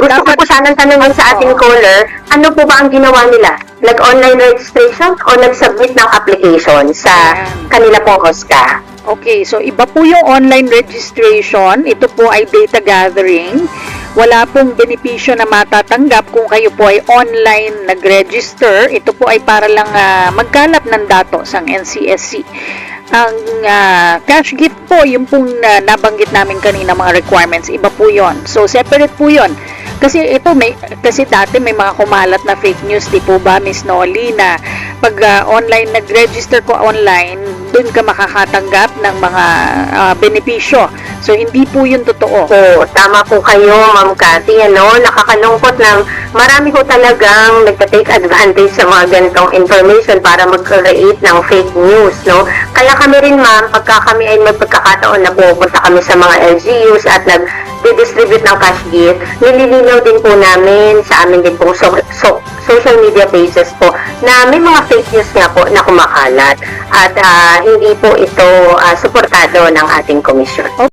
Gusto ko dapat po sanang tanongin sa ating caller, ano po ba ang ginawa nila? Nag-online registration o nag-submit ng application sa kanila pong OSCA? okay, so iba po yung online registration. Ito po ay data gathering. Wala pong benepisyo na matatanggap kung kayo po ay online nag-register. Ito po ay para lang magkalap ng datos ang NCSC. Ang cash gift po, yung pong nabanggit namin kanina mga requirements, iba po yon. So, separate po yon. Kasi kasi dati may mga kumalat na fake news, di po ba, Miss Nolly, na pag online, nag-register ko online, dun ka makakatanggap ng mga benepisyo. So, hindi po yun totoo. So, tama po kayo, Ma'am Cathy, nakakalungkot na marami po talagang nagpa-take advantage sa mga ganitong information para mag-create ng fake news, no? Kaya kami rin, ma'am, pagka kami ay magpagkakataon na pupunta kami sa mga LGUs at nag-distribute ng cash gift, nililinaw din po namin sa amin din pong social media pages po na may mga fake news nga po na kumakalat at hindi po ito suportado ng ating komisyon.